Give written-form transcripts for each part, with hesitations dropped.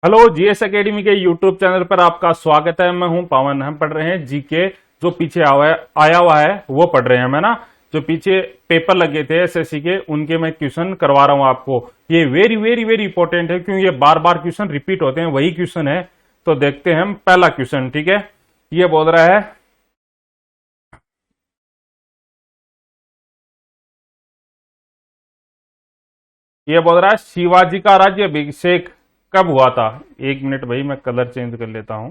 Hello, GS academy के YouTube channel पर आपका स्वागत है। मैं हूं पवन। हम पढ़ रहे हैं जीके। जो पीछे आया हुआ है वो पढ़ रहे हैं हम, है ना। जो पीछे पेपर लगे थे एसएससी के, उनके मैं क्वेश्चन करवा रहा हूं आपको। ये वेरी वेरी वेरी इंपॉर्टेंट है, क्योंकि ये बार बार क्वेश्चन रिपीट होते हैं, वही क्वेश्चन है। तो देखते हैं हम पहला क्वेश्चन। ठीक है, ये बोल रहा है, शिवाजी का राज्याभिषेक कब हुआ था। एक मिनट भाई, मैं कलर चेंज कर लेता हूं।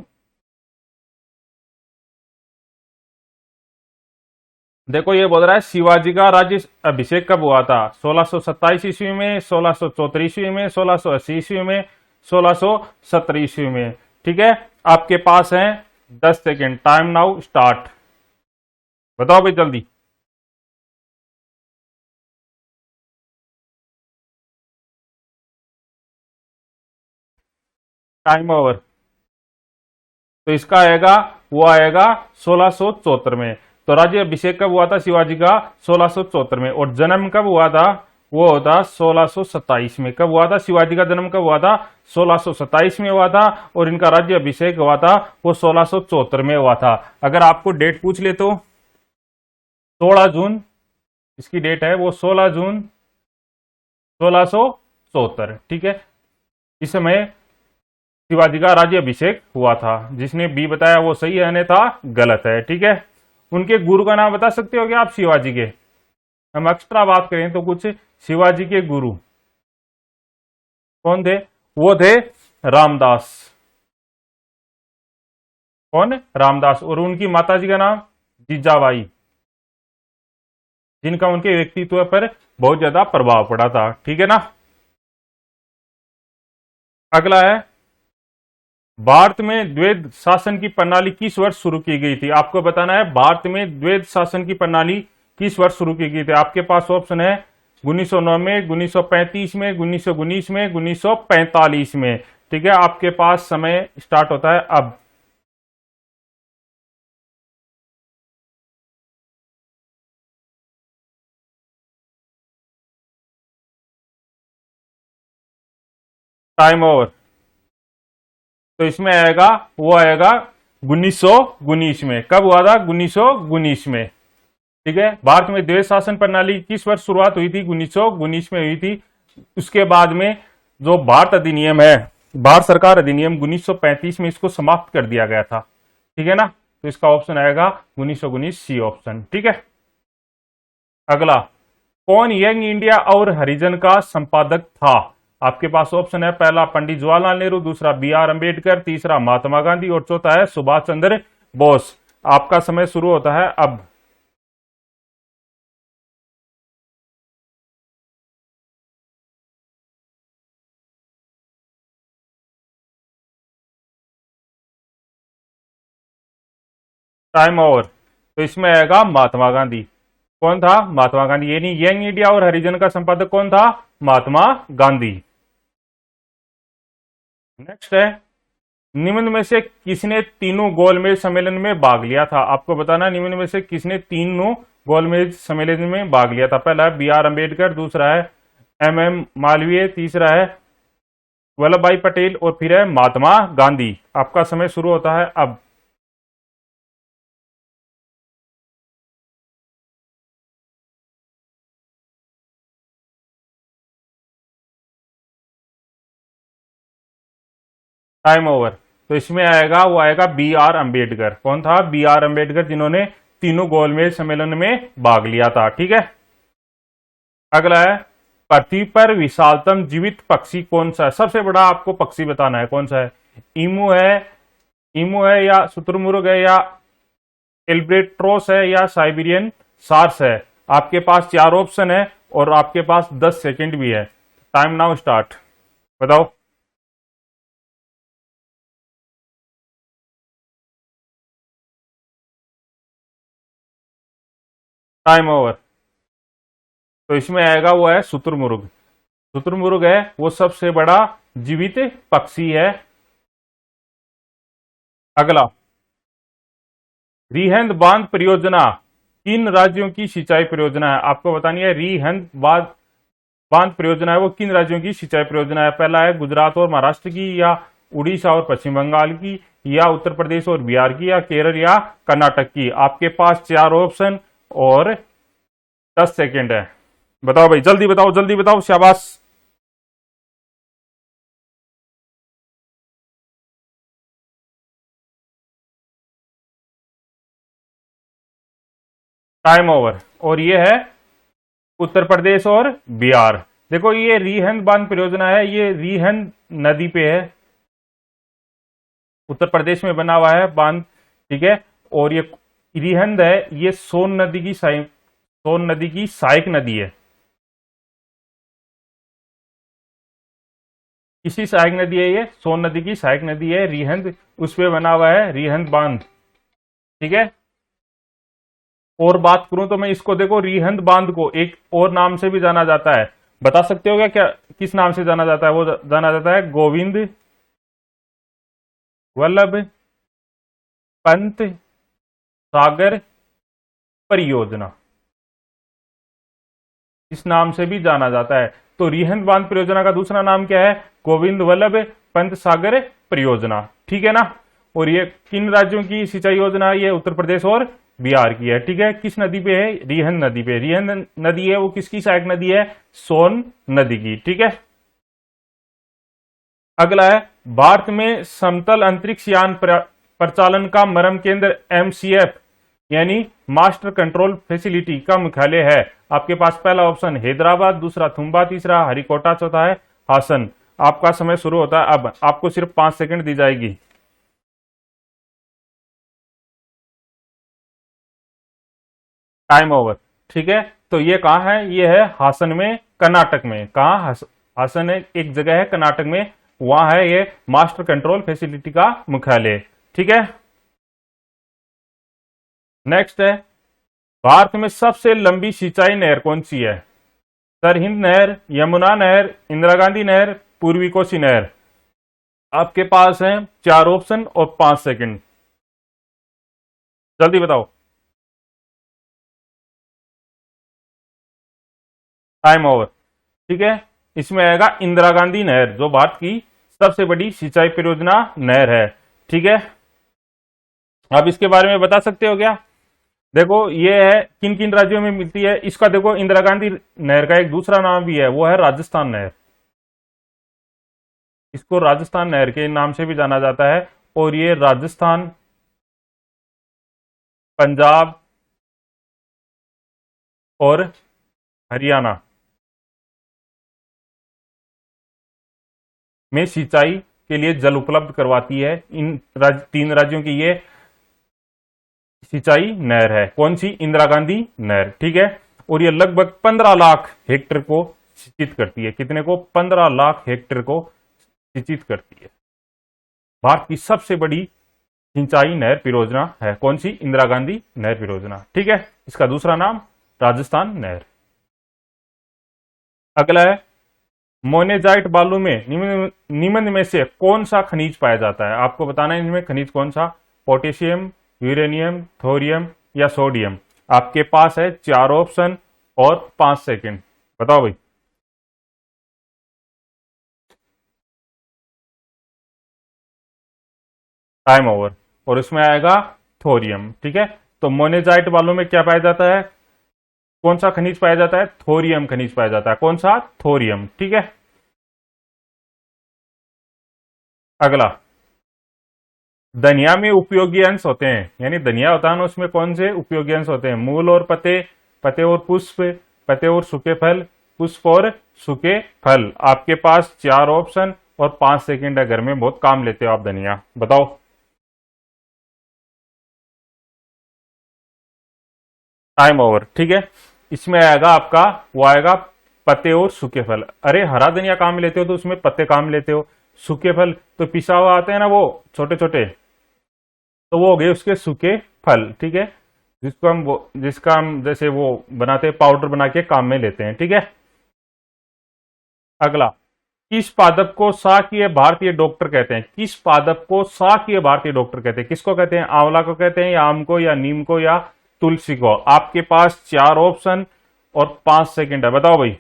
देखो, ये बोल रहा है शिवाजी का राज्य अभिषेक कब हुआ था। 1627 ईस्वी में, 1634 ईस्वी में, 1680 ईस्वी में, 1670 ईस्वी में। ठीक है, आपके पास है 10 सेकेंड। Time now start. बताओ भाई जल्दी। Time over. तो इसका आएगा, वो आएगा 1674 में। तो राज्य अभिषेक कब हुआ था शिवाजी का? 1674 में। और जन्म कब हुआ था? वो होता 1627 में। कब हुआ था शिवाजी का जन्म? कब हुआ था? 1627 में हुआ था। और इनका राज्य अभिषेक हुआ था वो 1674 में हुआ था। अगर आपको डेट पूछ ले तो 16 जून इसकी डेट है, वो 16 जून 1674। ठीक है, इस समय शिवाजी का राज्य अभिषेक हुआ था। जिसने बी बताया वो सही है, अन्यथा गलत है। ठीक है, उनके गुरु का नाम बता सकते हो क्या आप शिवाजी के? हम एक्स्ट्रा बात करें तो कुछ शिवाजी के गुरु कौन थे? वो थे रामदास। कौन? रामदास। और उनकी माता जी का नाम जीजाबाई, जिनका उनके व्यक्तित्व पर बहुत ज्यादा प्रभाव पड़ा था। ठीक है ना। अगला है, भारत में द्वैध शासन की प्रणाली किस वर्ष शुरू की गई थी? आपको बताना है भारत में द्वैध शासन की प्रणाली किस वर्ष शुरू की गई थी। आपके पास ऑप्शन है 1909 में, 1935 में, 1919 में, 1945 में। ठीक है, आपके पास समय स्टार्ट होता है अब। Time over. तो इसमें आएगा, वो आएगा 1919 में। कब हुआ था? 1919 में। ठीक है, भारत में द्वैध शासन प्रणाली किस वर्ष शुरुआत हुई थी? 1919 में हुई थी। उसके बाद में जो भारत अधिनियम है, भारत सरकार अधिनियम 1935 में इसको समाप्त कर दिया गया था। ठीक है ना। तो इसका ऑप्शन आएगा 1919 सी ऑप्शन। ठीक है। अगला, कौन यंग इंडिया और हरिजन का संपादक था? आपके पास ऑप्शन है, पहला पंडित जवाहरलाल नेहरू, दूसरा बी आर अम्बेडकर, तीसरा महात्मा गांधी और चौथा है सुभाष चंद्र बोस। आपका समय शुरू होता है अब। Time over. तो इसमें आएगा महात्मा गांधी। कौन था? महात्मा गांधी। ये नहीं, यंग इंडिया और हरिजन का संपादक कौन था? महात्मा गांधी। नेक्स्ट है, निम्न में से किसने तीनों गोलमेज सम्मेलन में भाग लिया था? आपको बताना, निम्न में से किसने तीनों गोलमेज सम्मेलन में भाग लिया था। पहला है बी आर अम्बेडकर, दूसरा है एम एम मालवीय, तीसरा है वल्लभ भाई पटेल और फिर है महात्मा गांधी। आपका समय शुरू होता है अब। Time over. तो इसमें आएगा, वो आएगा बी आर अम्बेडकर। कौन था? बी आर अम्बेडकर, जिन्होंने तीनों गोलमेज सम्मेलन में भाग लिया था। ठीक है। अगला है, पृथ्वी पर विशालतम जीवित पक्षी कौन सा है? सबसे बड़ा आपको पक्षी बताना है कौन सा है। ईमू है, या शुतुरमुर्ग है, या एल्ब्रेट्रोस है, या साइबेरियन सार्स है। आपके पास चार ऑप्शन है और आपके पास 10 सेकंड भी है। Time now start. बताओ। Time over. तो इसमें आएगा, वो है शुतुरमुर्ग। शुतुरमुर्ग है वो सबसे बड़ा जीवित पक्षी है। अगला, रिहंद बांध परियोजना किन राज्यों की सिंचाई परियोजना है? आपको बतानी है, रिहंद बांध परियोजना है वो किन राज्यों की सिंचाई परियोजना है। पहला है गुजरात और महाराष्ट्र की, या उड़ीसा और पश्चिम बंगाल की, या उत्तर प्रदेश और बिहार की, या केरल या कर्नाटक की। आपके पास 4 ऑप्शन और 10 सेकेंड है। बताओ भाई, जल्दी बताओ, जल्दी बताओ, शाबाश। Time over. और ये है उत्तर प्रदेश और बिहार। देखो ये रिहंद बांध परियोजना है, ये रिहंद नदी पे है, उत्तर प्रदेश में बना हुआ है बांध, ठीक है। और ये रिहंद है, ये सोन नदी की सहायक नदी है। किसी सहायक नदी है ये? सोन नदी की सहायक नदी है रिहंद, उस पे बना हुआ है रिहंद बांध, ठीक है। और बात करूं तो मैं इसको, देखो रिहंद बांध को एक और नाम से भी जाना जाता है, बता सकते हो क्या, क्या किस नाम से जाना जाता है? वो जाना जाता है गोविंद वल्लभ पंत सागर परियोजना, इस नाम से भी जाना जाता है। तो रिहंद बांध परियोजना का दूसरा नाम क्या है? गोविंद वल्लभ पंत सागर परियोजना, ठीक है ना। और ये किन राज्यों की सिंचाई योजना है? ये उत्तर प्रदेश और बिहार की है, ठीक है। किस नदी पे है? रिहंद नदी पे। रिहंद नदी है वो किसकी सहायक नदी है? सोन नदी की, ठीक है। अगला है, भारत में समतल अंतरिक्ष यान प्रचालन का मरम केंद्र MCF यानी मास्टर कंट्रोल फैसिलिटी का मुख्यालय है। आपके पास पहला ऑप्शन हैदराबाद, दूसरा थुम्बा, तीसरा हरिकोटा, चौथा है हासन। आपका समय शुरू होता है अब, आपको सिर्फ 5 सेकंड दी जाएगी। टाइम ओवर, ठीक है। तो ये कहाँ है? ये है हासन में, कर्नाटक में। कहाँ? हासन एक जगह है कर्नाटक में, वहां है ये मास्टर कंट्रोल फैसिलिटी का मुख्यालय, ठीक है। नेक्स्ट है, भारत में सबसे लंबी सिंचाई नहर कौन सी है? सरहिंद नहर, यमुना नहर, इंदिरा गांधी नहर, पूर्वी कोसी नहर। आपके पास है 4 ऑप्शन और 5 सेकंड, जल्दी बताओ। टाइम ओवर, ठीक है। इसमें आएगा इंदिरा गांधी नहर, जो भारत की सबसे बड़ी सिंचाई परियोजना नहर है, ठीक है। आप इसके बारे में बता सकते हो क्या? देखो ये है किन किन राज्यों में मिलती है, इसका देखो इंदिरा गांधी नहर का एक दूसरा नाम भी है, वो है राजस्थान नहर। इसको राजस्थान नहर के नाम से भी जाना जाता है। और ये राजस्थान, पंजाब और हरियाणा में सिंचाई के लिए जल उपलब्ध करवाती है। इन 3 राज्यों की ये सिंचाई नहर है। कौन सी? इंदिरा गांधी नहर, ठीक है। और ये लगभग 15 लाख हेक्टेयर को सिंचित करती है। कितने को? 15 लाख हेक्टेयर को सिंचित करती है। भारत की सबसे बड़ी सिंचाई नहर परियोजना है कौन सी? इंदिरा गांधी नहर परियोजना, ठीक है। इसका दूसरा नाम राजस्थान नहर। अगला है, मोनेजाइट बालू में निम्न में से कौन सा खनिज पाया जाता है? आपको बताना है इनमें खनिज कौन सा? पोटेशियम, यूरेनियम, थोरियम या सोडियम। आपके पास है 4 ऑप्शन और 5 सेकंड, बताओ भाई। Time over. और इसमें आएगा थोरियम, ठीक है। तो मोनेजाइट बालू में क्या पाया जाता है? कौन सा खनिज पाया जाता है? थोरियम खनिज पाया जाता है। कौन सा? थोरियम, ठीक है। अगला, धनिया में उपयोगी अंश होते हैं, यानी धनिया होता है ना, उसमें कौन से उपयोगी अंश होते हैं? मूल और पत्ते, पत्ते और पुष्प, पत्ते और सूखे फल, पुष्प और सूखे फल। आपके पास 4 ऑप्शन और 5 सेकंड है। घर में बहुत काम लेते हो आप धनिया, बताओ। टाइम ओवर, ठीक है। इसमें आएगा आपका, वो आएगा पत्ते और सूखे फल। अरे हरा धनिया काम लेते हो तो उसमें पत्ते काम लेते हो, सूखे फल तो पिसा हुआ आते हैं ना वो छोटे छोटे, तो वो हो गए उसके सूखे फल, ठीक है। जिसका हम जैसे वो बनाते हैं, पाउडर बना के काम में लेते हैं, ठीक है। अगला, किस पादप को शाकीय भारतीय डॉक्टर कहते हैं? किस पादप को शाकीय भारतीय डॉक्टर कहते हैं? किसको कहते हैं? आंवला को कहते हैं, या आम को, या नीम को, या तुलसी को? आपके पास 4 ऑप्शन और 5 सेकंड है, बताओ भाई।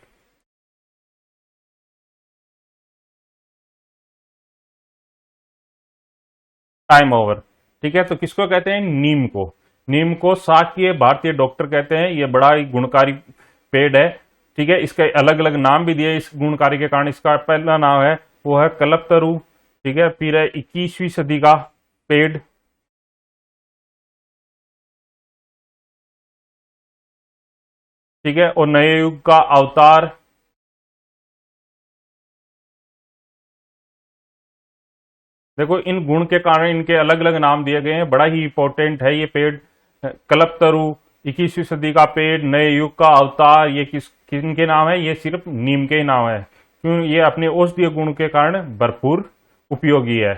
Time over. ठीक है, तो किसको कहते हैं? नीम को। नीम को शाक्य भारतीय डॉक्टर कहते हैं। ये बड़ा ही गुणकारी पेड़ है। ठीक है, इसके अलग अलग नाम भी दिए इस गुणकारी के कारण। इसका पहला नाम है वो है कल्पतरु। ठीक है, फिर है 21वीं सदी का पेड़। ठीक है, और नए युग का अवतार। देखो, इन गुण के कारण इनके अलग अलग नाम दिए गए हैं। बड़ा ही इंपॉर्टेंट है ये पेड़। कल्पतरु, 21वीं सदी का पेड़, नए युग का अवतार, ये किनके नाम है? ये सिर्फ नीम के ही नाम है। क्यों? ये अपने औषधीय गुण के कारण भरपूर उपयोगी है।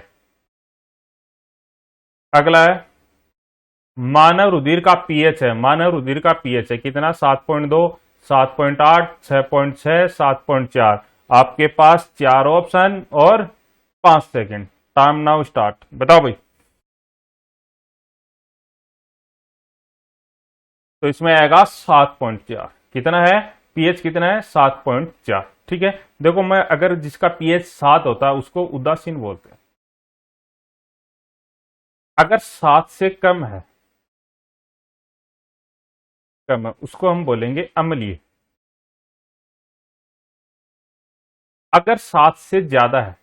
अगला है मानव रुधिर का पीएच है। मानव रुधिर का पीएच है कितना? 7.2, 7.8, 6.6, 7.4। आपके पास चार ऑप्शन और 5 सेकंड। Time now start. बताओ भाई। तो इसमें आएगा 7.4। कितना है? पीएच कितना है? 7.4। ठीक है, देखो मैं अगर जिसका पीएच 7 होता है उसको उदासीन बोलते हैं। अगर 7 से कम है उसको हम बोलेंगे अम्लीय। अगर 7 से ज्यादा है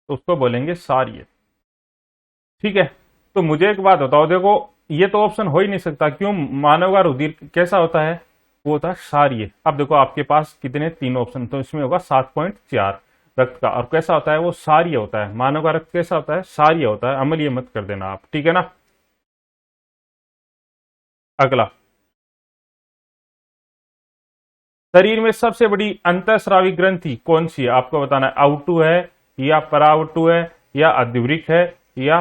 तो उसको बोलेंगे क्षारीय। ठीक है, तो मुझे एक बात बताओ। देखो, ये तो ऑप्शन हो ही नहीं सकता। क्यों? मानव का रुधिर कैसा होता है? वो होता है क्षारीय। अब देखो आपके पास कितने? 3 ऑप्शन। तो इसमें होगा 7.4 रक्त का। और कैसा होता है? वो क्षारीय होता है। मानव का रक्त कैसा होता है? क्षारीय होता है। अम्लीय मत कर देना आप। ठीक है ना। अगला, शरीर में सबसे बड़ी अंतःस्रावी ग्रंथि कौन सी है? आपको बताना है। आउटू है, या परावटू है, या अधिवृक्क है, या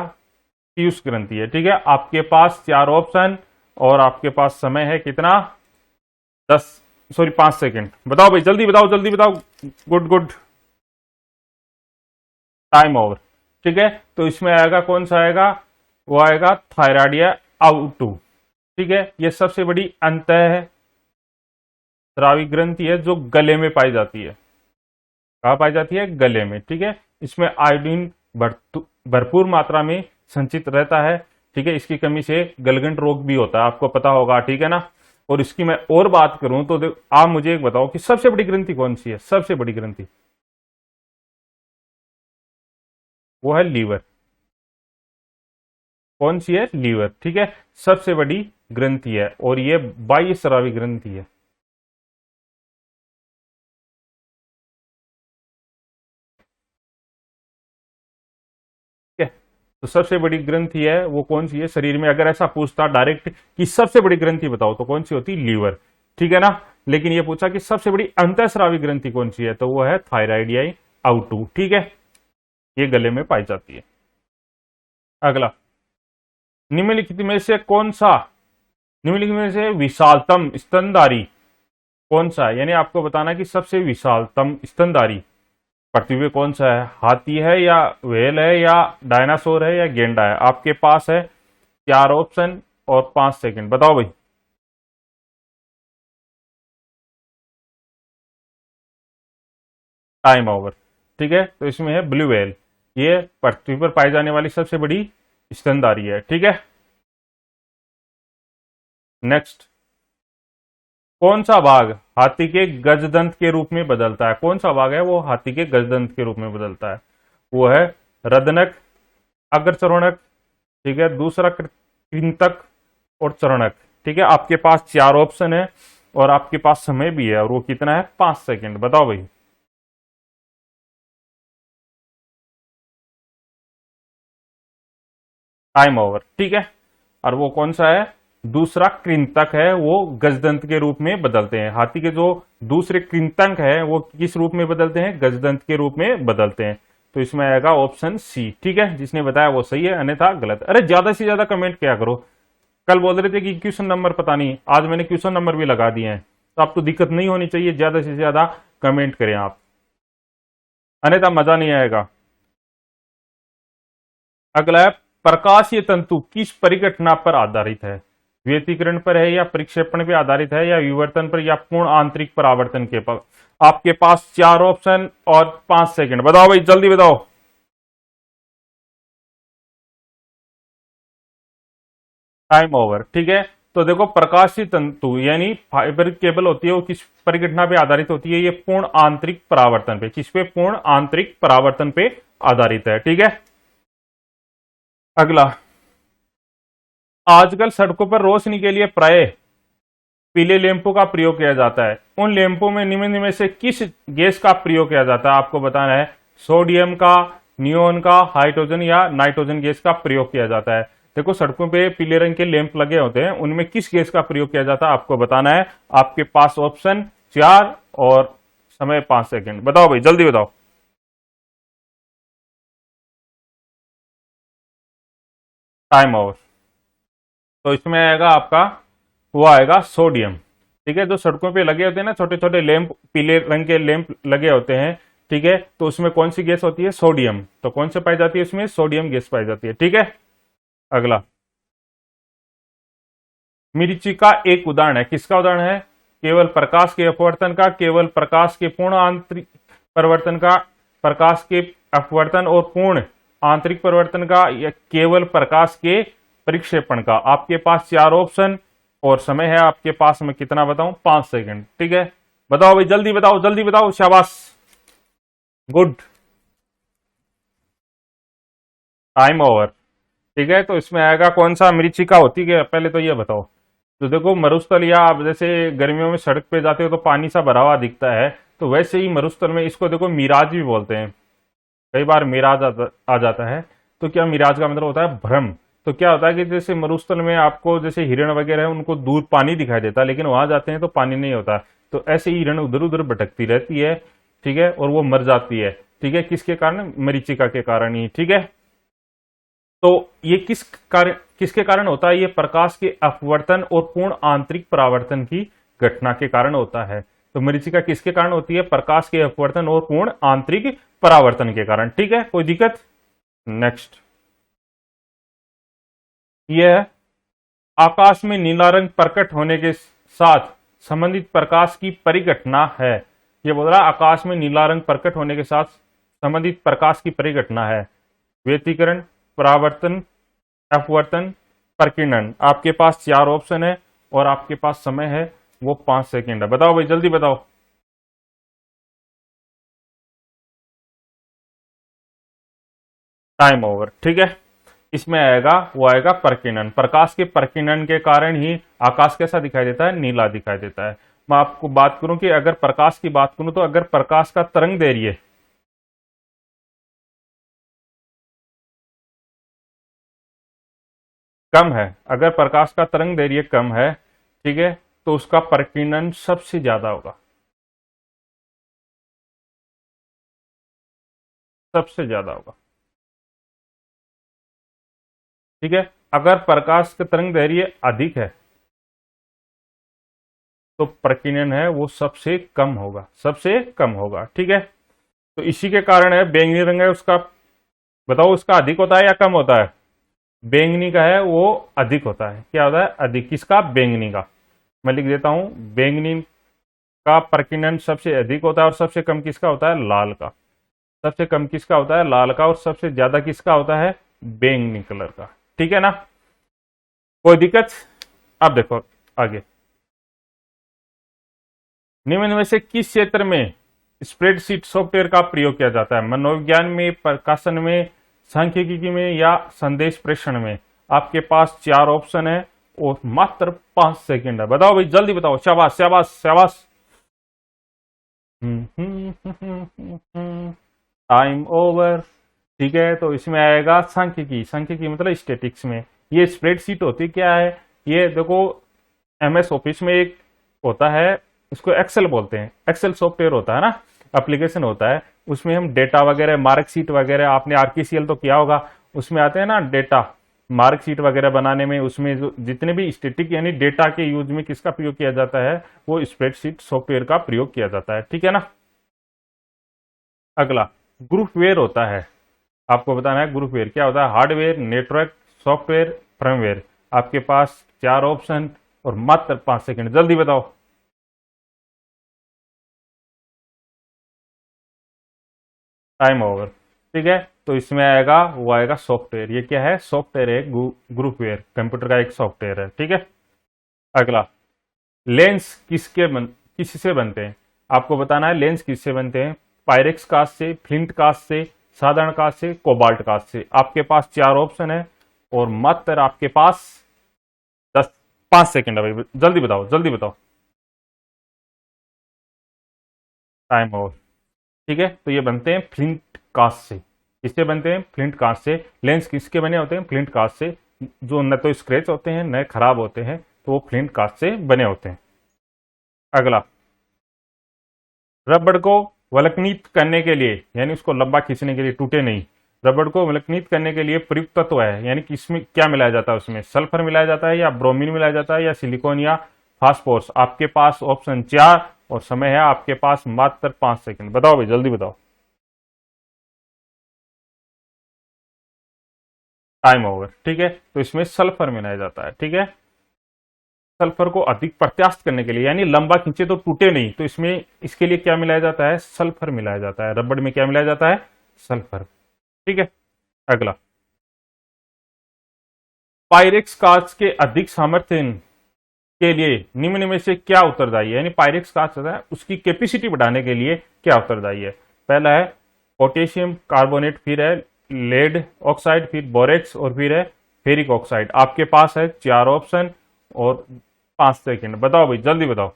पीयूष ग्रंथि है। ठीक है, आपके पास चार ऑप्शन और आपके पास समय है कितना? 5 सेकंड। बताओ भाई, जल्दी बताओ, जल्दी बताओ। Good good. Time over. ठीक है, तो इसमें आएगा कौन सा आएगा? वो आएगा थायराइड या आउटू। ठीक है, ये सबसे बड़ी अंतः स्रावी ग्रंथि है जो गले में पाई जाती है। कहाँ पाई जाती है? गले में। ठीक है, इसमें आयोडीन भरपूर मात्रा में संचित रहता है। ठीक है, इसकी कमी से गलगंड रोग भी होता है, आपको पता होगा। ठीक है ना। और इसकी मैं और बात करूं तो आप मुझे एक बताओ कि सबसे बड़ी ग्रंथि कौन सी है? सबसे बड़ी ग्रंथि वो है लीवर। कौन सी है? लीवर। ठीक है, सबसे बड़ी ग्रंथि है और ये बाह्य स्रावी ग्रंथि है। ठीक है, तो सबसे बड़ी ग्रंथि है वो कौन सी है शरीर में? अगर ऐसा पूछता डायरेक्ट कि सबसे बड़ी ग्रंथि बताओ तो कौन सी होती? लीवर। ठीक है ना। लेकिन ये पूछा कि सबसे बड़ी अंतःस्रावी ग्रंथि कौन सी है, तो वो है थायराइड या आउटू। ठीक है, ये गले में पाई जाती है। अगला, निम्नलिखित में से कौन सा, निम्नलिखित में से विशालतम स्तनधारी कौन सा है? यानी आपको बताना कि सबसे विशालतम स्तनधारी पृथ्वी पे कौन सा है? हाथी है, या व्हेल है, या डायनासोर है, या गेंडा है? आपके पास है चार ऑप्शन और 5 सेकंड। बताओ भाई। Time over. ठीक है, तो इसमें है ब्लू व्हेल। ये पृथ्वी पर पाई जाने वाली सबसे बड़ी स्तनधारी है। ठीक है, नेक्स्ट, कौन सा भाग हाथी के गजदंत के रूप में बदलता है? कौन सा भाग है वो हाथी के गजदंत के रूप में बदलता है? वो है रदनक, अग्रचरणक। ठीक है, दूसरा कृंतक और चरणक। ठीक है, आपके पास चार ऑप्शन है और आपके पास समय भी है और वो कितना है? 5 सेकंड। बताओ भाई। Time over. ठीक है, और वो कौन सा है? दूसरा कृंतक है, वो गजदंत के रूप में बदलते हैं। हाथी के जो दूसरे कृंतक है वो किस रूप में बदलते हैं? गजदंत के रूप में बदलते हैं। तो इसमें आएगा ऑप्शन सी। ठीक है, जिसने बताया वो सही है, अन्यथा गलत। अरे ज्यादा से ज्यादा कमेंट किया करो। कल बोल रहे थे कि क्वेश्चन नंबर पता नहीं, आज मैंने क्वेश्चन नंबर भी लगा दिए हैं। तो आपको दिक्कत नहीं होनी चाहिए, ज्यादा से ज्यादा कमेंट करें आप, अन्यथा मजा नहीं आएगा। अगला है, प्रकाशीय तंतु किस परिघटना पर आधारित है? व्यतिकरण पर है, या परिक्षेपण पर आधारित है, या विवर्तन पर, या पूर्ण आंतरिक परावर्तन के पर? आपके पास चार ऑप्शन और 5 सेकंड। बताओ भाई, जल्दी बताओ। Time over. ठीक है, तो देखो प्रकाशीय तंतु यानी फाइबर केबल होती है वो किस परिघटना पे आधारित होती है? ये पूर्ण आंतरिक परावर्तन पे। किस पे? पूर्ण आंतरिक परावर्तन पे आधारित है। ठीक है, अगला, आजकल सड़कों पर रोशनी के लिए प्राय पीले लैंपों का प्रयोग किया जाता है। उन लैंपों में निम्न में से किस गैस का प्रयोग किया जाता है? आपको बताना है। सोडियम का, नियोन का, हाइड्रोजन या नाइट्रोजन गैस का प्रयोग किया जाता है। देखो सड़कों पे पीले रंग के लैंप लगे होते हैं, उनमें किस गैस का प्रयोग किया जाता है आपको बताना है। आपके पास ऑप्शन 4 और समय 5 सेकंड। बताओ भाई, जल्दी बताओ। Time over. तो इसमें आएगा आपका, वो आएगा सोडियम। ठीक है, जो सड़कों पे लगे होते हैं ना छोटे छोटे लैंप, पीले रंग के लैंप लगे होते हैं, ठीक है, तो उसमें कौन सी गैस होती है? सोडियम। तो कौन से पाई जाती है उसमें? सोडियम गैस पाई जाती है। ठीक है, अगला, मिर्ची का एक उदाहरण है। किसका उदाहरण है? केवल प्रकाश के अपवर्तन का, केवल प्रकाश के पूर्ण आंतरिक परिवर्तन का, प्रकाश के अपवर्तन और पूर्ण आंतरिक परिवर्तन का, या केवल प्रकाश के परिक्षेपण का। आपके पास 4 ऑप्शन और समय है आपके पास में कितना बताऊं? 5 सेकंड। ठीक है, बताओ भाई, जल्दी बताओ, जल्दी बताओ, शाबाश, गुड, टाइम ओवर। ठीक है, तो इसमें आएगा कौन सा? मरीचिका होती है पहले तो ये बताओ। तो देखो मरुस्थल, या आप जैसे गर्मियों में सड़क पे जाते हो तो पानी सा भरा हुआ दिखता है, तो वैसे ही मरुस्थल में इसको देखो मिराज भी बोलते हैं। कई बार मिराज आ जाता है। तो क्या मिराज का मतलब होता है भ्रम। तो क्या होता है कि जैसे मरुस्थल में आपको जैसे हिरण वगैरह है उनको दूर पानी दिखाई देता है, लेकिन वहां जाते हैं तो पानी नहीं होता। तो ऐसे ही हिरण उधर उधर भटकती रहती है, ठीक है, और वो मर जाती है। ठीक है, किसके कारण? मरीचिका के कारण ही। ठीक है, तो ये किसके कारण होता है? ये प्रकाश के अपवर्तन और पूर्ण आंतरिक परावर्तन की घटना के कारण होता है। तो मरीचिका किसके कारण होती है? प्रकाश के अपवर्तन और पूर्ण आंतरिक परावर्तन के कारण। ठीक है, कोई दिक्कत? नेक्स्ट, यह आकाश में नीला रंग प्रकट होने के साथ संबंधित प्रकाश की परिघटना है। ये बोल रहा है आकाश में नीला रंग प्रकट होने के साथ संबंधित प्रकाश की परिघटना है। व्यतिकरण, परावर्तन, अपवर्तन, प्रकीर्णन। आपके पास 4 ऑप्शन है और आपके पास समय है वो 5 सेकेंड है। बताओ भाई, जल्दी बताओ। Time over. ठीक है, इसमें आएगा, वो आएगा प्रकीर्णन। प्रकाश के प्रकीर्णन के कारण ही आकाश कैसा दिखाई देता है? नीला दिखाई देता है। मैं आपको बात करूं कि अगर प्रकाश की बात करूं तो अगर प्रकाश का तरंग दैर्ध्य कम है, अगर प्रकाश का तरंग दैर्ध्य कम है, ठीक है, तो उसका प्रकीर्णन सबसे ज्यादा होगा, सबसे ज्यादा होगा। ठीक है, अगर प्रकाश का तरंग दैर्ध्य अधिक है तो प्रकीर्णन है वो सबसे कम होगा, सबसे कम होगा। ठीक है, तो इसी के कारण है बैंगनी रंग है उसका, बताओ उसका अधिक होता है या कम होता है? बैंगनी का है वो अधिक होता है। क्या होता है? अधिक। किसका? बैंगनी का। मैं लिख देता हूं, बैंगनी का प्रकीर्णन सबसे अधिक होता है और सबसे कम किसका होता है? लाल का। सबसे कम किसका होता है? लाल का। और सबसे ज्यादा किसका होता है? बैंगनी कलर का। ठीक है ना, कोई दिक्कत? अब देखो आगे, निम्न में से किस क्षेत्र में स्प्रेडशीट सॉफ्टवेयर का प्रयोग किया जाता है? मनोविज्ञान में, प्रकाशन में, सांख्यिकी में या संदेश प्रेषण में? आपके पास 4 ऑप्शन है और मात्र 5 सेकंड है। बताओ भाई, जल्दी बताओ, शाबाश शाबाश शाबाश। Time over. ठीक है, तो इसमें आएगा सांख्यिकी। सांख्यिकी मतलब स्टेटिक्स में। ये स्प्रेडशीट होती क्या है? ये देखो एमएस ऑफिस में एक होता है, इसको एक्सेल बोलते हैं। एक्सेल सॉफ्टवेयर होता है ना, एप्लीकेशन होता है। उसमें हम डेटा वगैरह, मार्कशीट वगैरह, आपने आरकेसीएल तो किया होगा, उसमें आते हैं ना डेटा, मार्कशीट वगैरह बनाने में, उसमें जो जितने भी स्टेटिक यानी डेटा के यूज में किसका प्रयोग किया जाता है? वो स्प्रेडशीट सॉफ्टवेयर का प्रयोग किया जाता है। ठीक है ना, अगला, ग्रुपवेयर होता है। आपको बताना है ग्रुपवेयर क्या होता है। Hardware, network, software, firmware. आपके पास 4 ऑप्शन और मात्र 5 सेकंड, जल्दी बताओ। Time over. ठीक है, तो इसमें आएगा वो आएगा सॉफ्टवेयर। ये क्या है? सॉफ्टवेयर है, ग्रुपवेयर, कंप्यूटर का एक सॉफ्टवेयर है। ठीक है, अगला, लेंस किससे बनते हैं? आपको बताना है लेंस किससे बनते हैं। पायरेक्स कास्ट से, फ्लिंट कास्ट से, साधारण कास्ट से, कोबाल्ट कास्ट से। आपके पास 4 ऑप्शन है और मात्र आपके पास 5 सेकंड है भाई, जल्दी बताओ जल्दी बताओ। Time over. ठीक है, तो ये बनते हैं फ्लिंट कास्ट से। किससे बनते हैं? फ्लिंट कास्ट से। लेंस किसके बने होते हैं? फ्लिंट कास्ट से। जो न तो स्क्रैच होते हैं न खराब होते हैं, तो वो फ्लिंट कास्ट से बने होते हैं। अगला, रबड़ को वल्कनीत करने के लिए, यानी उसको लंबा खींचने के लिए, टूटे नहीं, रबड़ को वल्कनीत करने के लिए प्रयुक्त तत्व है, यानी कि इसमें क्या मिलाया जाता है? उसमें सल्फर मिलाया जाता है या ब्रोमीन मिलाया जाता है या सिलिकॉन या फास्फोरस। आपके पास ऑप्शन 4 और समय है आपके पास मात्र 5 सेकंड। बताओ भाई, जल्दी बताओ। Time over. ठीक है, तो इसमें सल्फर मिलाया जाता है। ठीक है, सल्फर को अधिक प्रत्यास्थ करने के लिए, यानी लंबा खींचे तो टूटे नहीं, तो इसमें इसके लिए क्या मिलाया जाता है? सल्फर मिलाया जाता है। रबड़ में क्या मिलाया जाता है? सल्फर। ठीक है, अगला, पायरेक्स कांच के अधिक सामर्थ्य के लिए निम्न में से क्या उत्तरदायी है? यानी पायरेक्स कांच होता है, उसकी कैपेसिटी बढ़ाने के लिए क्या उत्तरदायी है? पहला है पोटेशियम कार्बोनेट, फिर है लेड ऑक्साइड, फिर बोरेक्स और फिर है फेरिक ऑक्साइड। आपके पास है 4 ऑप्शन और 5 सेकंड। बताओ भाई, जल्दी बताओ।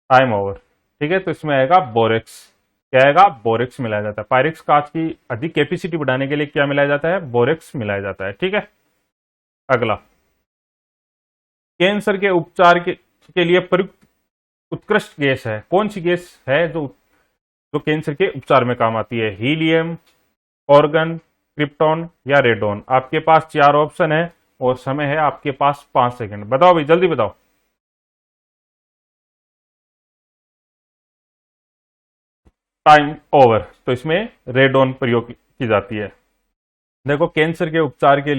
Time over. ठीक है, तो इसमें आएगा बोरेक्स। क्या आएगा? बोरेक्स मिलाया जाता है। पायरेक्स कांच की अधिक कैपेसिटी बढ़ाने के लिए क्या मिलाया जाता है? बोरेक्स मिलाया जाता है। ठीक है, अगला, कैंसर के उपचार के लिए प्रयुक्त उत्कृष्ट गैस है, कौन सी गैस है जो जो कैंसर के उपचार में काम आती है? हीलियम, ऑर्गन, क्रिप्टॉन या रेडोन। आपके पास 4 ऑप्शन है और समय है आपके पास 5 सेकंड। बताओ भाई, जल्दी बताओ। Time over. तो इसमें रेडोन प्रयोग की जाती है। देखो, कैंसर के उपचार के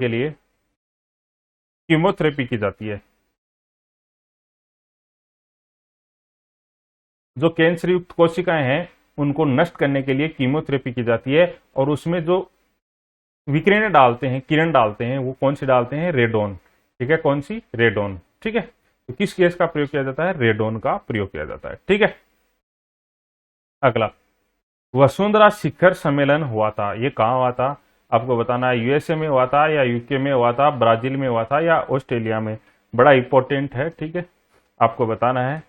लिए कीमोथेरेपी की जाती है। जो कैंसर युक्त कोशिकाएं हैं उनको नष्ट करने के लिए कीमोथेरेपी की जाती है, और उसमें जो विकिरण डालते हैं, किरण डालते हैं, वो कौन सी डालते हैं? रेडोन। ठीक है, कौन सी? रेडोन। ठीक है, तो किस गैस का प्रयोग किया जाता है? रेडोन का प्रयोग किया जाता है। ठीक है, अगला, वसुंधरा शिखर सम्मेलन हुआ था, ये कहाँ हुआ था? आपको बताना है यूएसए में हुआ था या यूके में हुआ था, ब्राजील में हुआ था या ऑस्ट्रेलिया में। बड़ा इंपॉर्टेंट है। ठीक है, आपको बताना है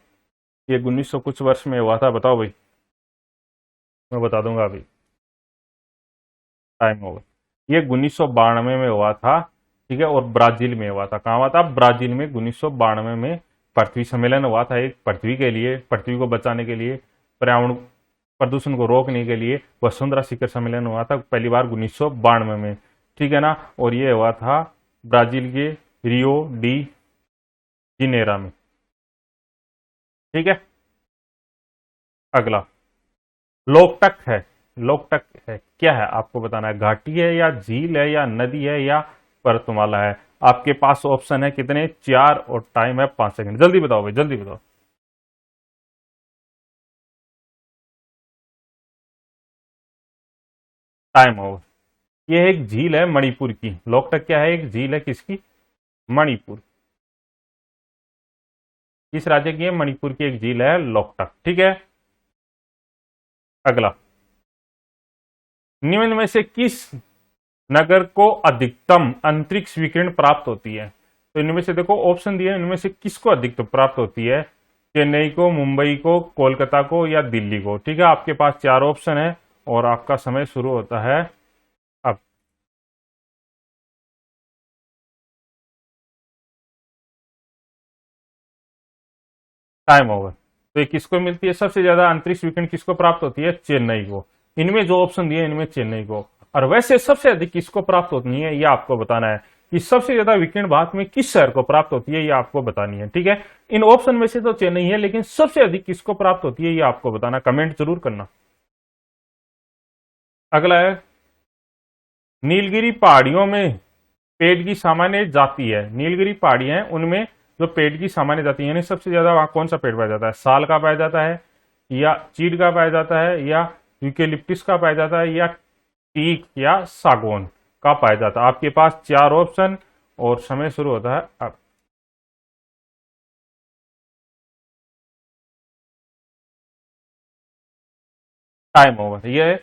ये 1900 कुछ वर्ष में हुआ था। बताओ भाई, मैं बता दूंगा अभी। टाइम होगा। ये 1992 में हुआ था। ठीक है, और ब्राजील में हुआ था। कहाँ हुआ था? ब्राजील में 1992 में पृथ्वी सम्मेलन हुआ था। एक पृथ्वी के लिए, पृथ्वी को बचाने के लिए, पर्यावरण प्रदूषण को रोकने के लिए वसुंधरा शिखर सम्मेलन हुआ था पहली बार 1992 में। ठीक है ना, और ये हुआ था ब्राजील के रियो डी जिनेरा में। ठीक है, अगला, लोकटक है। लोकटक है क्या है? आपको बताना है। घाटी है या झील है या नदी है या पर्वतमाला है। आपके पास ऑप्शन है कितने? 4 और टाइम है 5 सेकंड। जल्दी बताओ भाई, जल्दी बताओ। Time over. ये एक झील है मणिपुर की। लोकटक क्या है? एक झील है किसकी? मणिपुर। किस राज्य की है? मणिपुर की एक झील है लोकटक। ठीक है, अगला, निम्न में से किस नगर को अधिकतम अंतरिक्ष विकिरण प्राप्त होती है? तो इनमें से देखो ऑप्शन दिए, इनमें से किसको अधिकतम प्राप्त होती है? चेन्नई को, मुंबई को, कोलकाता को या दिल्ली को। ठीक है, आपके पास 4 ऑप्शन है और आपका समय शुरू होता है अब। Time over. तो ये किसको मिलती है सबसे ज्यादा अंतरिक्ष विकिरण? किसको प्राप्त होती है? चेन्नई को। इनमें जो ऑप्शन दिए इनमें चेन्नई को। और वैसे सबसे अधिक किसको प्राप्त होती है ये आपको बताना है कि सबसे ज्यादा विकिरण भारत में किस शहर को प्राप्त होती है ये आपको बतानी है। ठीक है, इन ऑप्शन में से तो चेन्नई है, लेकिन सबसे अधिक किसको प्राप्त होती है ये आपको बताना। कमेंट जरूर करना। अगला है, नीलगिरी पहाड़ियों में पेड़ की सामान्य जाति है। नीलगिरी पहाड़ियां हैं उनमें जो पेड़ की सामान्य जाति है, यानी सबसे ज्यादा वहां कौन सा पेड़ पाया जाता है? साल का पाया जाता है, या चीड़ का पाया जाता है, या यूकेलिप्टिस का पाया जाता है, या टीक या सागौन का पाया जाता है। आपके पास 4 ऑप्शन और समय शुरू होता है अब। Time over. ये है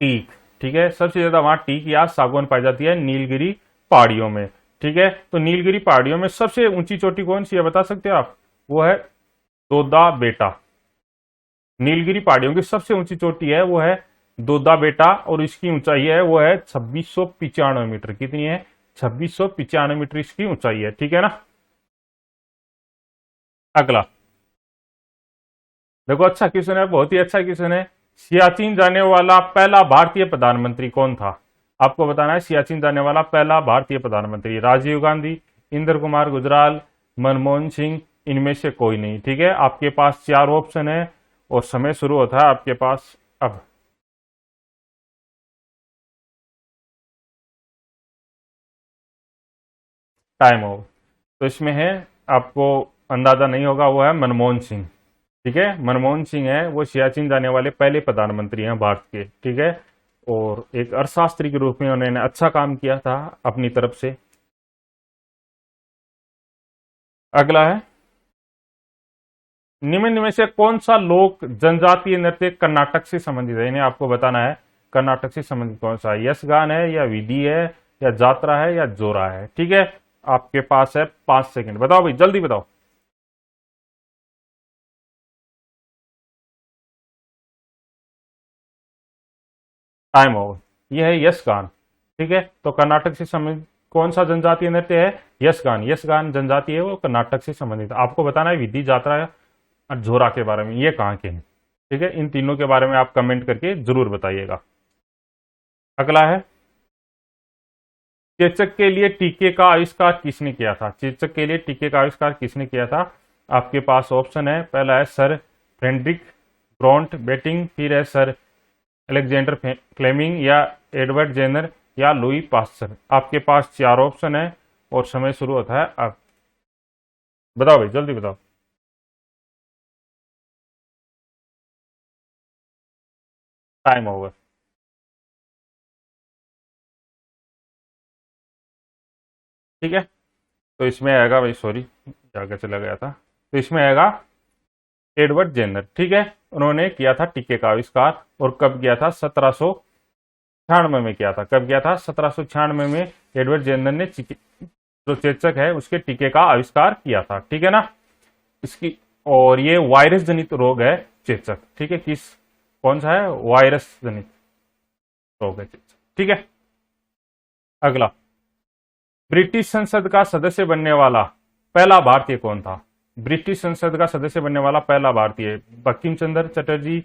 टीक। ठीक है, सबसे ज्यादा वहां टीक या सागौन पाई जाती है नीलगिरी पहाड़ियों में। ठीक है, तो नीलगिरी पहाड़ियों में सबसे ऊंची चोटी कौन सी है बता सकते हो आप? वो है दोदा बेटा। नीलगिरी पहाड़ियों की सबसे ऊंची चोटी है वो है दोदा बेटा, और इसकी ऊंचाई है वो है 2695 मीटर। कितनी है? 2695 मीटर इसकी ऊंचाई है। ठीक है ना। अगला देखो, अच्छा क्वेश्चन है, बहुत ही अच्छा क्वेश्चन है। सियाचिन जाने वाला पहला भारतीय प्रधानमंत्री कौन था? आपको बताना है सियाचिन जाने वाला पहला भारतीय प्रधानमंत्री। राजीव गांधी, इंदिरा कुमार गुजराल, मनमोहन सिंह, इनमें से कोई नहीं। ठीक है, आपके पास 4 ऑप्शन है और समय शुरू होता है आपके पास अब। Time over. तो इसमें है, आपको अंदाजा नहीं होगा, वो है मनमोहन सिंह। ठीक है, मनमोहन सिंह है वो सियाचिन जाने वाले पहले प्रधानमंत्री हैं भारत के। ठीक है, और एक अर्थशास्त्री के रूप में उन्होंने अच्छा काम किया था अपनी तरफ से। अगला है, निम्न में से कौन सा लोक जनजातीय नृत्य कर्नाटक से संबंधित है? इन्हें आपको बताना है कर्नाटक से संबंधित कौन सा है। यशगान है, या विधि है, या जात्रा है, या जोरा है। ठीक है, आपके पास है 5 सेकंड, बताओ भाई जल्दी बताओ। Time over. यह है यशगान। ठीक है, तो कर्नाटक से संबंधित कौन सा जनजातीय नृत्य है? यशगान। यशगान जनजाति है वो कर्नाटक से संबंधित। आपको बताना है विधि, जात्रा और झोरा के बारे में, ये कहाँ के हैं। ठीक है, इन तीनों के बारे में आप कमेंट करके जरूर बताइएगा। अगला है, चेचक के लिए टीके का आविष्कार किसने किया था? चेचक के लिए टीके का आविष्कार किसने किया था? आपके पास ऑप्शन है, पहला है सर फ्रेडरिक ब्रॉन्ट बेटिंग, फिर है सर अलेक्जेंडर फ्लेमिंग, या एडवर्ड जेनर, या लुई पास्चर। आपके पास 4 ऑप्शन है और समय शुरू होता है अब। बताओ भाई जल्दी बताओ। Time over. ठीक है, तो इसमें आएगा भाई, सॉरी आगे चला गया था, तो इसमें आएगा एडवर्ड जेनर। ठीक है, उन्होंने किया था टीके का आविष्कार, और कब किया था? 1796 में किया था। कब किया था? 1796 में एडवर्ड जेनर ने जो चेचक है उसके टीके का आविष्कार किया था। ठीक है ना। इसकी, और ये वायरस जनित रोग है चेचक। ठीक है, किस, कौन सा है? वायरस जनित रोग है चेचक। ठीक है, अगला, ब्रिटिश संसद का सदस्य बनने वाला पहला भारतीय कौन था? ब्रिटिश संसद का सदस्य बनने वाला पहला भारतीय, बंकिम चंद्र चटर्जी,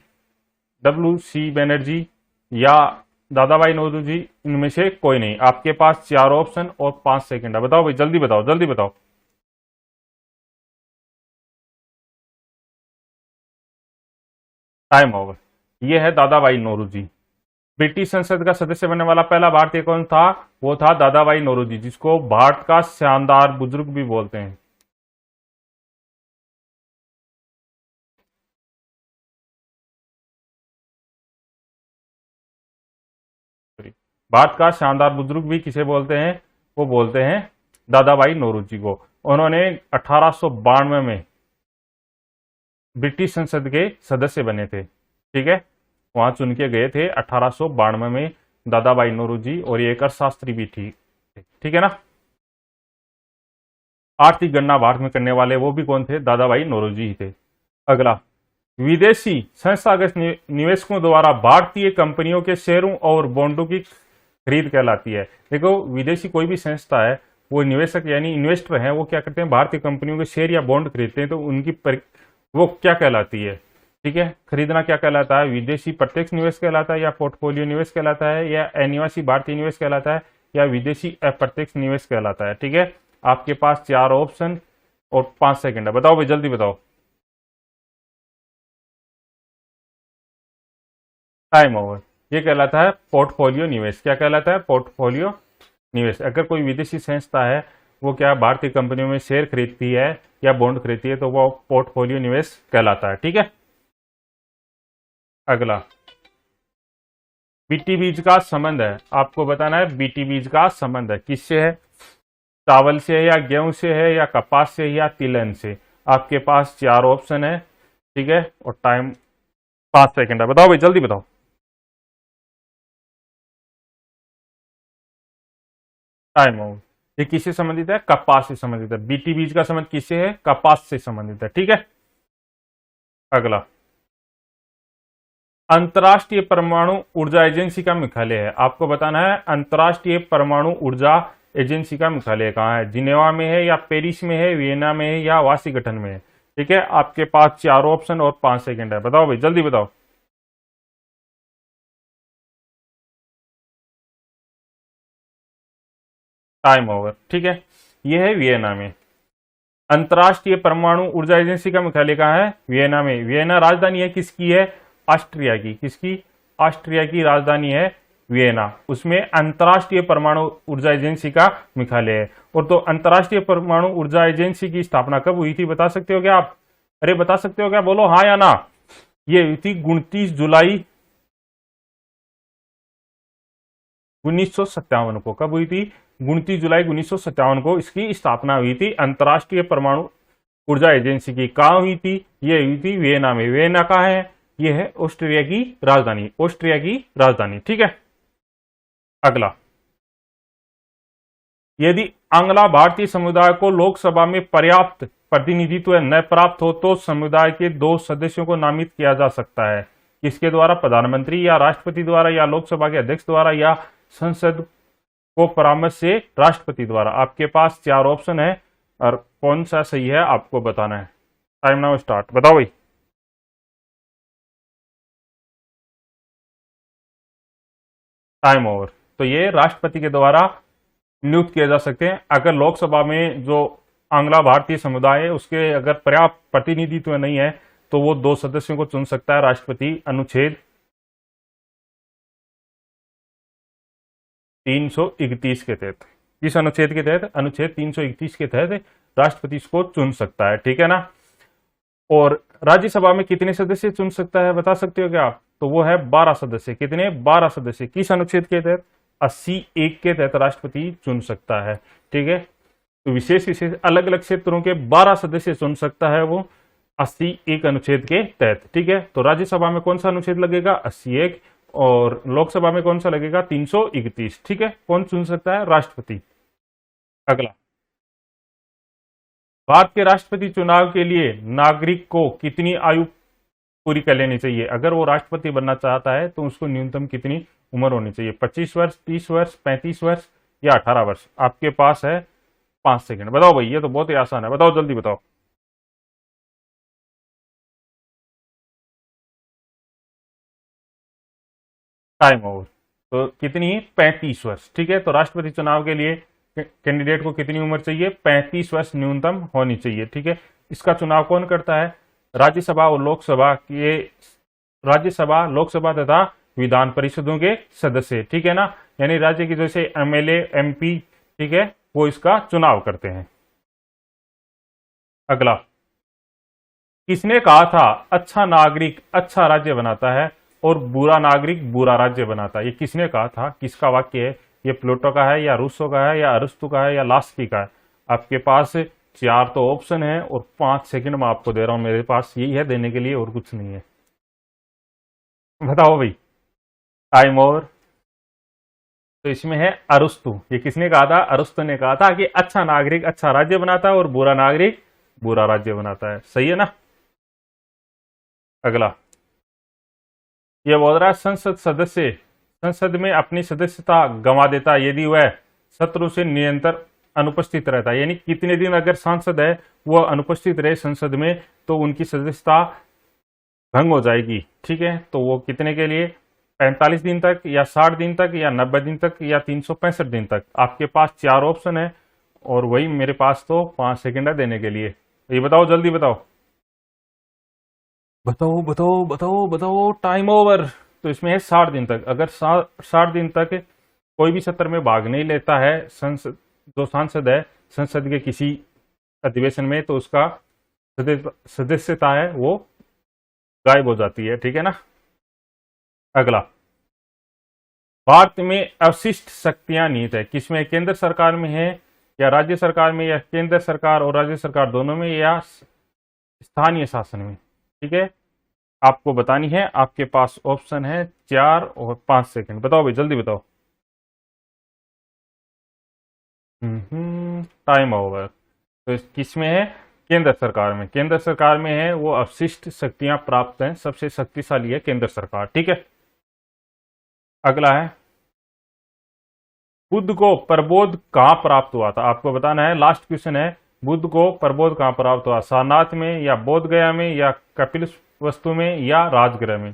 WC बनर्जी, या दादा भाई नौरोजी, इनमें से कोई नहीं। आपके पास 4 ऑप्शन और 5 सेकंड है, बताओ भाई जल्दी बताओ, जल्दी बताओ। Time over. यह है दादा भाई नौरोजी। ब्रिटिश संसद का सदस्य बनने वाला पहला भारतीय कौन था? वो था दादा भाई नौरोजी, जिसको भारत का शानदार बुजुर्ग भी बोलते हैं। भारत का शानदार बुजुर्ग भी किसे बोलते हैं? वो बोलते हैं दादा भाई नौरोजी को। उन्होंने 1892 में ब्रिटिश संसद के सदस्य बने थे। ठीक है, वहां चुन के गए थे 1892 में दादा भाई नौरोजी, और ये एक अर्थशास्त्री भी थी। ठीक है ना। आर्थिक गणना भारत में करने वाले वो भी कौन थे? दादा भाई नौरोजी ही थे। अगला, विदेशी संस्थागत निवेशकों द्वारा भारतीय कंपनियों के शेयरों और बॉन्डों की खरीद कहलाती है। देखो, विदेशी कोई भी संस्था है, वो निवेशक यानी इन्वेस्टर हैं, वो क्या करते हैं? भारतीय कंपनियों के शेयर या बॉन्ड खरीदते हैं, तो उनकी वो क्या कहलाती है? ठीक है, खरीदना क्या कहलाता है? विदेशी प्रत्यक्ष निवेश कहलाता है, या पोर्टफोलियो निवेश कहलाता है, या अनिवासी भारतीय निवेश कहलाता है, या विदेशी अप्रत्यक्ष निवेश कहलाता है। ठीक है, आपके पास 4 ऑप्शन और 5 सेकंड है, बताओ भाई जल्दी बताओ। Time over. ये कहलाता है पोर्टफोलियो निवेश। क्या कहलाता है? पोर्टफोलियो निवेश। अगर कोई विदेशी संस्था है, वो क्या भारतीय कंपनियों में शेयर खरीदती है या बॉन्ड खरीदती है, तो वो पोर्टफोलियो निवेश कहलाता है। ठीक है, अगला बीटी बीज का संबंध है, आपको बताना है बीटी बीज का संबंध है किससे है, चावल से है या गेहूं से है या कपास से या तिलहन से। आपके पास 4 ऑप्शन है। ठीक है, और टाइम 5 सेकंड है, बताओ भाई जल्दी बताओ। टाइम हो। ये किससे संबंधित है, कपास से संबंधित है। बीटी बीज का संबंध किससे है, कपास से संबंधित है। ठीक है, अगला अंतर्राष्ट्रीय परमाणु ऊर्जा एजेंसी का मुख्यालय है, आपको बताना है अंतर्राष्ट्रीय परमाणु ऊर्जा एजेंसी का मुख्यालय कहाँ है, जिनेवा में है या पेरिस में है, वियना में है या वाशिंगटन में है। ठीक है, आपके पास 4 ऑप्शन और 5 सेकंड है, बताओ भाई जल्दी बताओ। Time over. ठीक है, यह है वियना में। अंतर्राष्ट्रीय परमाणु ऊर्जा एजेंसी का मुख्यालय कहाँ है, वियना में। वियना राजधानी है किसकी है, ऑस्ट्रिया की। किसकी, ऑस्ट्रिया की राजधानी है वियना, उसमें अंतर्राष्ट्रीय परमाणु ऊर्जा एजेंसी का मुख्यालय है। और तो अंतर्राष्ट्रीय परमाणु ऊर्जा एजेंसी की स्थापना कब हुई थी, बता सकते हो क्या आप, अरे बता सकते हो क्या, बोलो हाँ या ना। ये हुई थी 29 जुलाई 1957 को। कब हुई थी, 29 जुलाई 1957 को इसकी स्थापना हुई थी अंतर्राष्ट्रीय परमाणु ऊर्जा एजेंसी की। कहाँ हुई थी, ये हुई थी वियना में। वियना कहाँ है, ये है ऑस्ट्रिया की राजधानी, ऑस्ट्रिया की राजधानी। ठीक है, अगला यदि अगला भारतीय समुदाय को लोकसभा में पर्याप्त प्रतिनिधित्व न प्राप्त हो तो समुदाय के 2 सदस्यों को नामित किया जा सकता है। किसके द्वारा, प्रधानमंत्री या राष्ट्रपति द्वारा या लोकसभा के अध्यक्ष द्वारा या संसद को परामर्श से राष्ट्रपति द्वारा। आपके पास 4 ऑप्शन है और कौन सा सही है आपको बताना है। टाइम नाउ स्टार्ट, बताओ भाई। Time over. तो ये राष्ट्रपति के द्वारा नियुक्त किए जा सकते हैं। अगर लोकसभा में जो आंग्ला भारतीय समुदाय है उसके अगर पर्याप्त प्रतिनिधित्व नहीं है तो वो 2 सदस्यों को चुन सकता है राष्ट्रपति, अनुच्छेद 331 के तहत। किस अनुच्छेद के तहत, अनुच्छेद 331 के तहत राष्ट्रपति इसको चुन सकता है। ठीक है ना, और राज्यसभा में कितने सदस्य चुन सकता है बता सकते हो क्या आप, तो वो है 12 सदस्य। कितने, 12 सदस्य। किस अनुच्छेद के तहत, 80(1) के तहत राष्ट्रपति चुन सकता है। ठीक है, तो विशेष विशेष अलग अलग क्षेत्रों के 12 सदस्य चुन सकता है वो 80(1) अनुच्छेद के तहत। ठीक है, तो राज्यसभा में कौन सा अनुच्छेद लगेगा, 80(1), और लोकसभा में कौन सा लगेगा, 331। ठीक है, कौन चुन सकता है, राष्ट्रपति। अगला भारत के राष्ट्रपति चुनाव के लिए नागरिक को कितनी आयु पूरी कर लेनी चाहिए। अगर वो राष्ट्रपति बनना चाहता है तो उसको न्यूनतम कितनी उम्र होनी चाहिए, 25 वर्ष, 30 वर्ष, 35 वर्ष या 18 वर्ष। आपके पास है 5 सेकंड, बताओ भाई। ये तो बहुत ही आसान है, बताओ जल्दी बताओ। Time over. तो कितनी, 35 वर्ष। ठीक है, तो राष्ट्रपति चुनाव के लिए कैंडिडेट को कितनी उम्र चाहिए, 35 वर्ष न्यूनतम होनी चाहिए। ठीक है, इसका चुनाव कौन करता है, राज्यसभा और लोकसभा के, राज्यसभा, लोकसभा तथा विधान परिषदों के सदस्य। ठीक है ना, यानी राज्य की जैसे एमएलए, एमपी, ठीक है, वो इसका चुनाव करते हैं। अगला किसने कहा था अच्छा नागरिक अच्छा राज्य बनाता है और बुरा नागरिक बुरा राज्य बनाता है। ये किसने कहा था, किसका वाक्य है, ये प्लेटो का है या रूसो का है या अरस्तु का है या लास्की का है। आपके पास 4 तो ऑप्शन है और 5 सेकंड में आपको दे रहा हूं, मेरे पास यही है देने के लिए और कुछ नहीं है। बताओ भाई। Time over. तो इसमें है अरस्तु। ये किसने कहा था, अरस्तु ने कहा था कि अच्छा नागरिक अच्छा राज्य बनाता है और बुरा नागरिक बुरा राज्य बनाता है। सही है ना। अगला ये बोल रहा है संसद सदस्य संसद में अपनी सदस्यता गंवा देता है यदि वह शत्रु से निरंतर अनुपस्थित रहता है। यानी कितने दिन अगर सांसद है वह अनुपस्थित रहे संसद में तो उनकी सदस्यता भंग हो जाएगी। ठीक है, तो वो कितने के लिए, 45 दिन तक या 60 दिन तक या 90 दिन तक या 365 दिन तक। आपके पास 4 ऑप्शन है और वही मेरे पास तो 5 सेकंड है देने के लिए। ये बताओ जल्दी बताओ, बताओ बताओ बताओ बताओ। Time over. तो इसमें है 60 दिन तक। अगर 60 दिन तक कोई भी सत्र में भाग नहीं लेता है संसद, जो सांसद है संसद के किसी अधिवेशन में तो उसका सदस्यता है वो गायब हो जाती है, ठीक है ना। अगला, भारत में अवशिष्ट शक्तियां निहित है, किसमें? केंद्र सरकार में है या राज्य सरकार में, या केंद्र सरकार और राज्य सरकार दोनों में, या स्थानीय शासन में, ठीक है। आपको बतानी है, आपके पास ऑप्शन है 4 और 5 सेकंड। बताओ भाई, जल्दी बताओ। Time over. तो किसमें है? केंद्र सरकार में। केंद्र सरकार में है, वो अवशिष्ट शक्तियां प्राप्त हैं, सबसे शक्तिशाली है केंद्र सरकार, ठीक है। अगला है, बुद्ध को प्रबोध कहां प्राप्त हुआ था? आपको बताना है, लास्ट क्वेश्चन है, बुद्ध को प्रबोध कहां प्राप्त हुआ? सारनाथ में, या बोध गया में, या कपिल वस्तु में, या राजगृह में,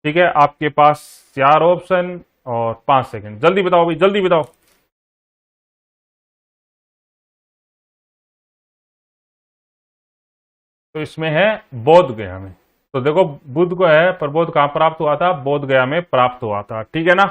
ठीक है। आपके पास 4 ऑप्शन और 5 सेकंड। जल्दी बताओ भाई, जल्दी बताओ। तो इसमें है बोध गया में। तो देखो, बुद्ध को है प्रबोध कहां प्राप्त हुआ था? बोध गया में प्राप्त हुआ था, ठीक है ना।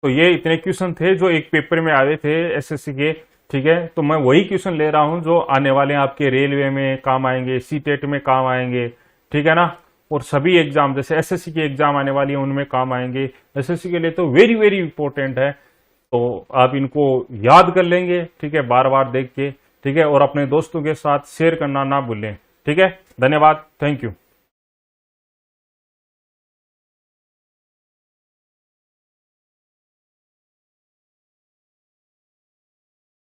तो ये इतने क्वेश्चन थे जो एक पेपर में आए थे एसएससी के, ठीक है। तो मैं वही क्वेश्चन ले रहा हूं जो आने वाले आपके रेलवे में काम आएंगे, सीटेट में काम आएंगे, ठीक है ना। और सभी एग्जाम, जैसे एसएससी की एग्जाम आने वाली है उनमें काम आएंगे। एसएससी के लिए तो वेरी वेरी इंपॉर्टेंट है, तो आप इनको याद कर लेंगे, ठीक है, बार बार देख के, ठीक है। और अपने दोस्तों के साथ शेयर करना ना भूलें, ठीक है। धन्यवाद, थैंक यू।